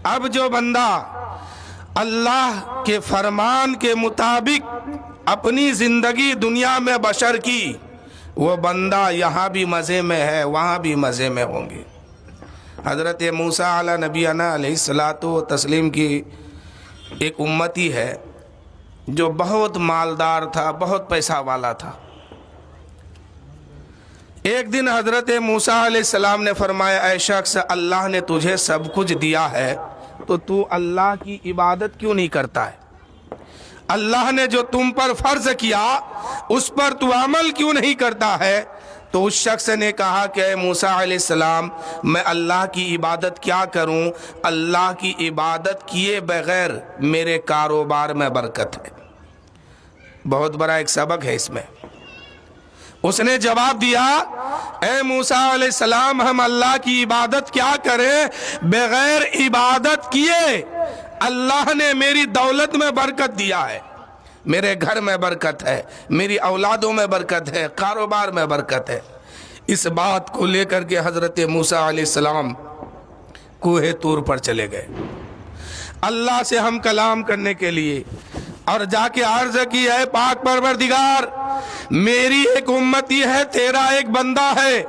اب جو بندہ اللہ کے فرمان کے مطابق اپنی زندگی دنیا میں بشر کی، وہ بندہ یہاں بھی مزے میں ہے، وہاں بھی مزے میں ہوں گے۔ حضرت موسیٰ علیہ نبینا علیہ الصلاۃ والتسلیم کی ایک امتی ہے جو بہت مالدار تھا، بہت پیسہ والا تھا۔ ایک دن حضرت موسیٰ علیہ السلام نے فرمایا، اے شخص، اللہ نے تجھے سب کچھ دیا ہے تو تو اللہ کی عبادت کیوں نہیں کرتا ہے؟ اللہ نے جو تم پر فرض کیا اس پر تو عمل کیوں نہیں کرتا ہے؟ تو اس شخص نے کہا کہ اے موسیٰ علیہ السلام، میں اللہ کی عبادت کیا کروں؟ اللہ کی عبادت کیے بغیر میرے کاروبار میں برکت ہے۔ بہت بڑا ایک سبق ہے اس میں۔ اس نے جواب دیا، اے موسیٰ علیہ السلام، ہم اللہ کی عبادت کیا کریں بغیر عبادت کیے؟ اللہ نے میری دولت میں برکت دیا ہے، میرے گھر میں برکت ہے، میری اولادوں میں برکت ہے، کاروبار میں برکت ہے۔ اس بات کو لے کر کے حضرت موسیٰ علیہ السلام کوہ طور پر چلے گئے اللہ سے ہم کلام کرنے کے لیے، اور جا کے عرض کی، اے پاک پروردگار، میری ایک امتی ہے، تیرا ایک بندہ ہے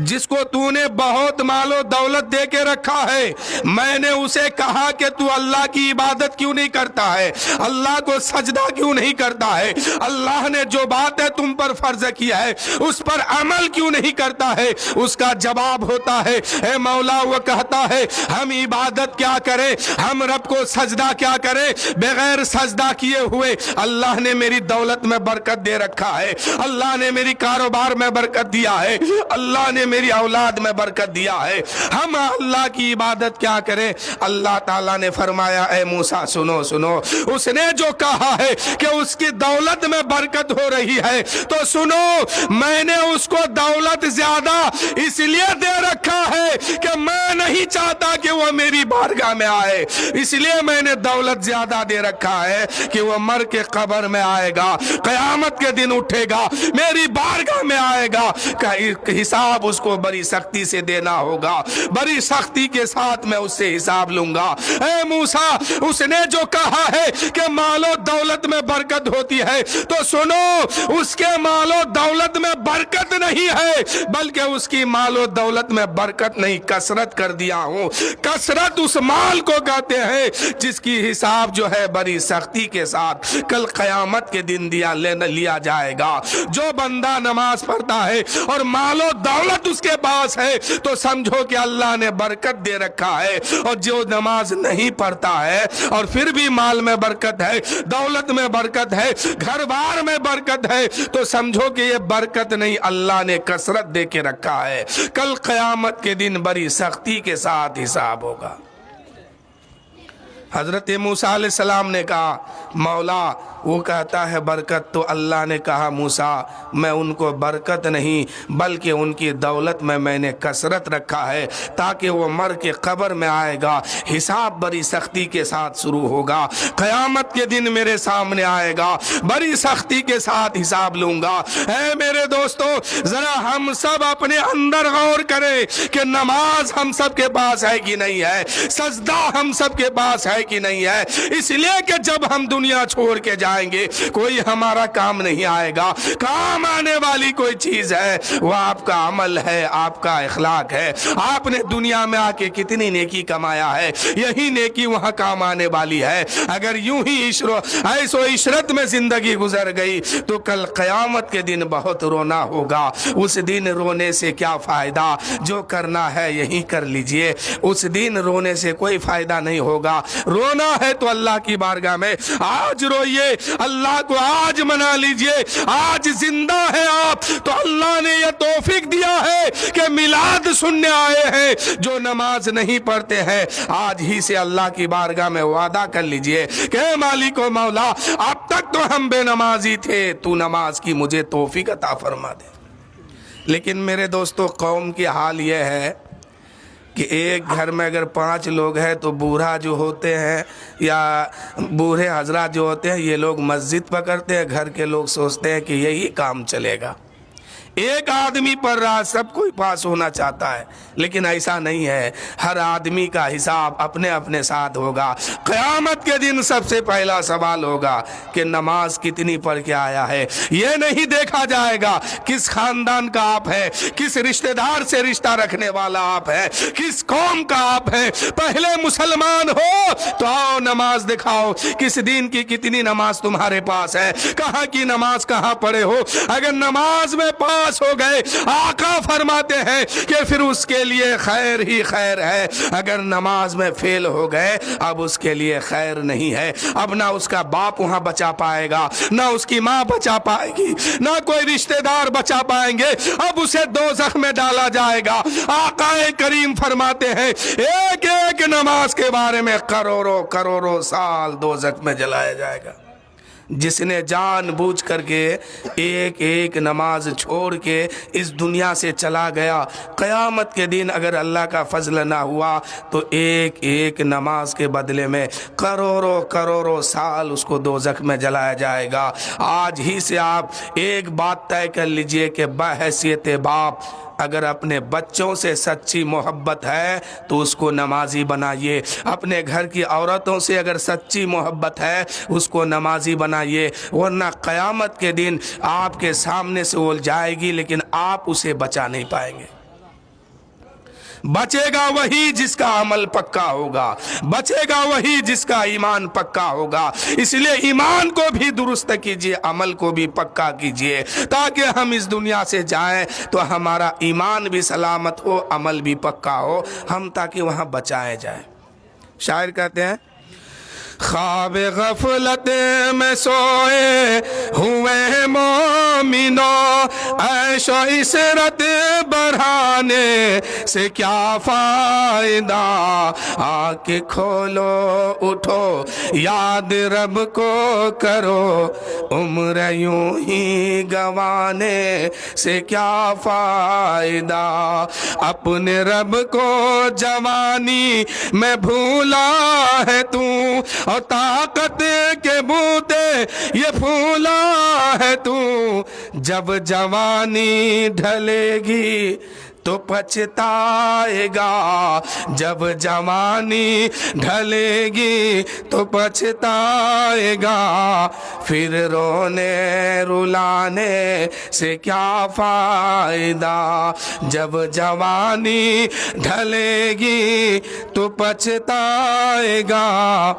جس کو تو نے بہت مال و دولت دے کے رکھا ہے۔ میں نے اسے کہا کہ تو اللہ کی عبادت کیوں نہیں کرتا ہے، اللہ کو سجدہ کیوں نہیں کرتا ہے، اللہ نے جو بات ہے تم پر فرض کیا ہے اس پر عمل کیوں نہیں کرتا ہے؟ اس کا جواب ہوتا ہے، اے مولا، وہ کہتا ہے ہم عبادت کیا کریں، ہم رب کو سجدہ کیا کریں؟ بغیر سجدہ کیے ہوئے اللہ نے میری دولت میں برکت دے رکھا ہے، اللہ نے میری کاروبار میں برکت دیا ہے، اللہ نے میری اولاد میں برکت دیا ہے، ہم اللہ کی عبادت کیا کریں؟ اللہ تعالیٰ نے فرمایا، اے موسیٰ سنو سنو، اس نے جو کہا ہے کہ اس کی دولت میں برکت ہو رہی ہے تو سنو، میں نے اس کو دولت زیادہ اس لیے دے رکھا ہے کہ میں نہیں چاہتا کہ وہ میری بارگاہ میں آئے، اس لیے میں نے دولت زیادہ دے رکھا ہے کہ وہ مر کے قبر میں آئے گا، قیامت کے دن اٹھے گا، میری بارگاہ میں آئے گا، کہ حساب اس کو بڑی سختی سے دینا ہوگا، بڑی سختی کے ساتھ میں اس سے حساب لوں گا۔ اے موسیٰ، اس نے جو کہا ہے کہ مال و دولت میں برکت ہوتی ہے تو سنو، اس کے مال و دولت میں برکت نہیں ہے بلکہ اس کی مال و دولت میں برکت نہیں، کثرت کر دیا ہوں۔ کثرت اس مال کو کہتے ہیں جس کی حساب جو ہے بڑی سختی کے ساتھ کل قیامت کے دن لیا جائے گا۔ جو بندہ نماز پڑھتا ہے اور مال و دولت اس کے پاس ہے تو سمجھو کہ اللہ نے برکت دے رکھا ہے، اور جو نماز نہیں پڑھتا ہے اور پھر بھی مال میں برکت ہے، دولت میں برکت ہے، گھر بار میں برکت ہے، تو سمجھو کہ یہ برکت نہیں، اللہ نے کثرت دے کے رکھا ہے، کل قیامت کے دن بڑی سختی کے ساتھ حساب ہوگا۔ حضرت موسیٰ علیہ السلام نے کہا، مولا، وہ کہتا ہے برکت، تو اللہ نے کہا، موسیٰ، میں ان کو برکت نہیں بلکہ ان کی دولت میں نے کثرت رکھا ہے تاکہ وہ مر کے قبر میں آئے گا، حساب بڑی سختی کے ساتھ شروع ہوگا، قیامت کے دن میرے سامنے آئے گا، بڑی سختی کے ساتھ حساب لوں گا۔ اے میرے دوستو، ذرا ہم سب اپنے اندر غور کریں کہ نماز ہم سب کے پاس ہے کہ نہیں ہے، سجدہ ہم سب کے پاس ہے کہ نہیں ہے، اس لیے کہ جب ہم دنیا چھوڑ کے جائیں گے کوئی ہمارا کام نہیں آئے گا، کام آنے والی کوئی چیز ہے وہ آپ کا عمل ہے، آپ کا اخلاق ہے، آپ نے دنیا میں آ کے کتنی نیکی کمایا ہے، یہی نیکی وہاں کام آنے والی ہے۔ اگر یوں ہی ایسو عشرت میں زندگی گزر گئی تو کل قیامت کے دن بہت رونا ہوگا، اس دن رونے سے کیا فائدہ، جو کرنا ہے یہی کر لیجئے، اس دن رونے سے کوئی فائدہ نہیں ہوگا، رونا ہے تو اللہ کی بارگاہ میں آج روئیے، اللہ کو آج منا لیجئے، آج زندہ ہے آپ تو اللہ نے یہ توفیق دیا ہے کہ میلاد سننے آئے ہیں، جو نماز نہیں پڑھتے ہیں آج ہی سے اللہ کی بارگاہ میں وعدہ کر لیجئے کہ اے مالک و مولا، اب تک تو ہم بے نمازی تھے، تو نماز کی مجھے توفیق عطا فرما دے۔ لیکن میرے دوستو، قوم کی حال یہ ہے کہ ایک گھر میں اگر 5 لوگ ہیں تو بوڑھا جو ہوتے ہیں یا بوڑھے حضرات جو ہوتے ہیں یہ لوگ مسجد پکڑتے ہیں، گھر کے لوگ سوچتے ہیں کہ یہی کام چلے گا، ایک آدمی پڑھ رہا سب کوئی پاس ہونا چاہتا ہے، لیکن ایسا نہیں ہے۔ ہر آدمی کا حساب اپنے اپنے ساتھ ہوگا۔ قیامت کے دن سب سے پہلا سوال ہوگا کہ نماز کتنی پڑھ کے آیا ہے۔ یہ نہیں دیکھا جائے گا کس خاندان کا آپ ہے، کس رشتہ دار سے رشتہ رکھنے والا آپ ہے، کس قوم کا آپ ہے۔ پہلے مسلمان ہو تو آؤ نماز دکھاؤ، کس دین کی کتنی نماز تمہارے پاس ہے، کہاں کی نماز کہاں پڑھے ہو۔ اگر نماز میں پاس ہو گئے، آقا فرماتے ہیں کہ پھر اس کے لیے خیر ہی خیر ہے۔ اگر نماز میں فیل ہو گئے، اب اس کے لیے خیر نہیں ہے۔ اب نہ اس کا باپ وہاں بچا پائے گا، نہ اس کی ماں بچا پائے گی، نہ کوئی رشتہ دار بچا پائیں گے۔ اب اسے دوزخ میں ڈالا جائے گا۔ آقا کریم فرماتے ہیں ایک ایک نماز کے بارے میں کروڑوں کروڑوں سال دوزخ میں جلایا جائے گا۔ جس نے جان بوجھ کر کے ایک ایک نماز چھوڑ کے اس دنیا سے چلا گیا، قیامت کے دن اگر اللہ کا فضل نہ ہوا تو ایک ایک نماز کے بدلے میں کروڑوں کروڑوں سال اس کو دوزخ میں جلایا جائے گا۔ آج ہی سے آپ ایک بات طے کر لیجئے کہ بحیثیت باپ اگر اپنے بچوں سے سچی محبت ہے تو اس کو نمازی بنائیے۔ اپنے گھر کی عورتوں سے اگر سچی محبت ہے اس کو نمازی بنائیے، ورنہ قیامت کے دن آپ کے سامنے سے وہ جائے گی لیکن آپ اسے بچا نہیں پائیں گے۔ بچے گا وہی جس کا عمل پکا ہوگا، بچے گا وہی جس کا ایمان پکا ہوگا۔ اس لیے ایمان کو بھی درست کیجئے، عمل کو بھی پکا کیجئے، تاکہ ہم اس دنیا سے جائیں تو ہمارا ایمان بھی سلامت ہو، عمل بھی پکا ہو، ہم تاکہ وہاں بچائے جائیں۔ شاعر کہتے ہیں خواب غفلت میں سوئے ہوئے مومنوں، عیش و عشرت بڑھانے سے کیا فائدہ، آنکھ کھولو اٹھو یاد رب کو کرو، عمر یوں ہی گوانے سے کیا فائدہ، اپنے رب کو جوانی میں بھولا ہے تو، اور طاقت کے بوتے یہ پھولا ہے تو، جب جوانی ڈھلے گی تو پچھتائے گا، جب جوانی ڈھلے گی تو پچھتائے گا، پھر رونے رلانے سے کیا فائدہ، جب جوانی ڈھلے گی تو پچھتائے گا،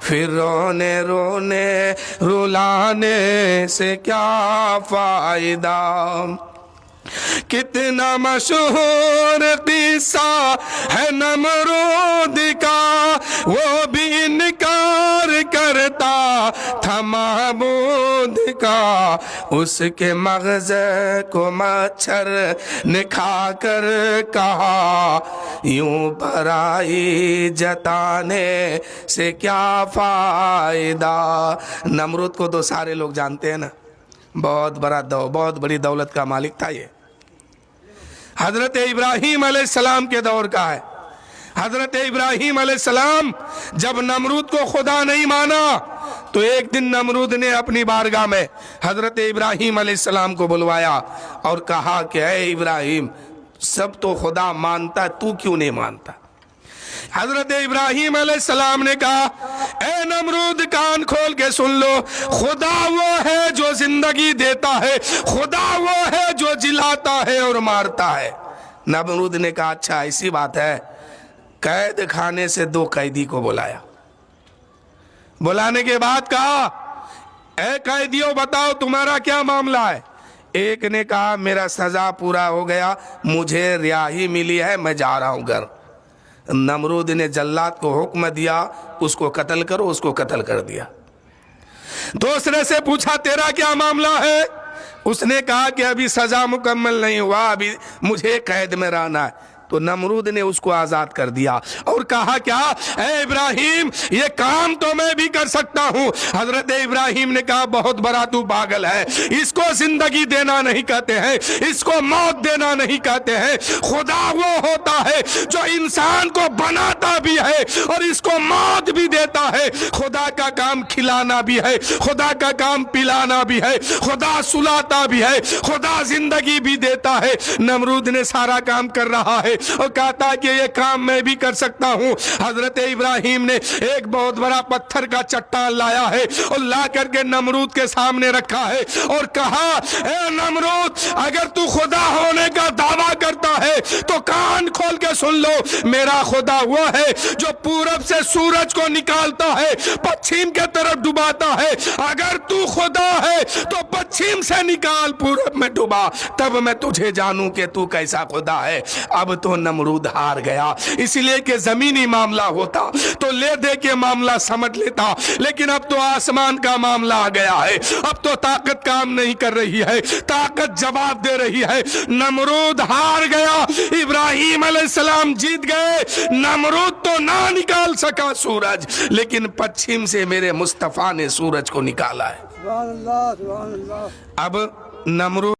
پھر رونے رونے رلانے سے کیا فائدہ۔ کتنا مشہور قصہ ہے نمرود کا، وہ بھی انکار کرتا تھا معبود کا، اس کے مغز کو مچھر نے کھا کر کہا، یوں برائی جتانے سے کیا فائدہ۔ نمرود کو تو سارے لوگ جانتے ہیں نا، بہت بڑی دولت کا مالک تھا یہ۔ حضرت ابراہیم علیہ السلام کے دور کا ہے۔ حضرت ابراہیم علیہ السلام جب نمرود کو خدا نہیں مانا تو ایک دن نمرود نے اپنی بارگاہ میں حضرت ابراہیم علیہ السلام کو بلوایا اور کہا کہ اے ابراہیم، سب تو خدا مانتا، تو کیوں نہیں مانتا؟ حضرت ابراہیم علیہ السلام نے کہا اے نمرود کان کھول کے سن لو، خدا وہ ہے جو زندگی دیتا ہے، خدا وہ ہے جو جلاتا ہے اور مارتا ہے۔ نمرود نے کہا اچھا ایسی بات ہے۔ قید خانے سے 2 قیدی کو بلایا، بلانے کے بعد کہا اے قیدیوں بتاؤ تمہارا کیا معاملہ ہے؟ ایک نے کہا میرا سزا پورا ہو گیا، مجھے رہائی ملی ہے، میں جا رہا ہوں گھر۔ نمرود نے جلاد کو حکم دیا اس کو قتل کرو، اس کو قتل کر دیا۔ دوسرے سے پوچھا تیرا کیا معاملہ ہے؟ اس نے کہا کہ ابھی سزا مکمل نہیں ہوا، ابھی مجھے قید میں رہنا ہے۔ تو نمرود نے اس کو آزاد کر دیا اور کہا کیا اے ابراہیم یہ کام تو میں بھی کر سکتا ہوں. حضرت ابراہیم نے کہا بہت بڑا تو پاگل ہے, اس کو زندگی دینا نہیں کہتے ہیں, اس کو موت دینا نہیں کہتے ہیں. خدا وہ ہوتا ہے جو انسان کو بناتا بھی ہے اور اس کو موت بھی دیتا ہے. خدا کا کام کھلانا بھی ہے, خدا کا کام پلانا بھی ہے, خدا سلاتا بھی ہے, خدا زندگی بھی دیتا ہے. نمرود نے سارا کام کر رہا ہے اور کہتا کہ یہ کام میں بھی کر سکتا ہوں. حضرت ابراہیم نے ایک بہت بڑا پتھر کا چٹان لایا ہے اور لا کر کے نمرود کے سامنے رکھا ہے اور کہا اے نمرود اگر تو خدا ہونے کا دعویٰ کرتا ہے تو کان کھول کے سن لو, میرا خدا وہ ہے جو پورب سے سورج کو نکالتا ہے پچھم کے طرف ڈباتا ہے. اگر تو خدا ہے تو پچھم سے نکال پورب میں ڈبا, تب میں تجھے جانوں کہ تو کیسا خدا ہے. اب تو نمرود ہار گیا, اس لیے کہ زمینی معاملہ ہوتا تو لے دے کے معاملہ سمجھ لیتا, لیکن اب تو آسمان کا معاملہ آ گیا ہے. اب تو طاقت کام نہیں کر رہی ہے, طاقت جواب دے رہی ہے. نمرود ہار گیا, ابراہیم علیہ السلام جیت گئے. نمرود تو نہ نکال سکا سورج, لیکن پچھم سے میرے مصطفیٰ نے سورج کو نکالا ہے. اب نمرود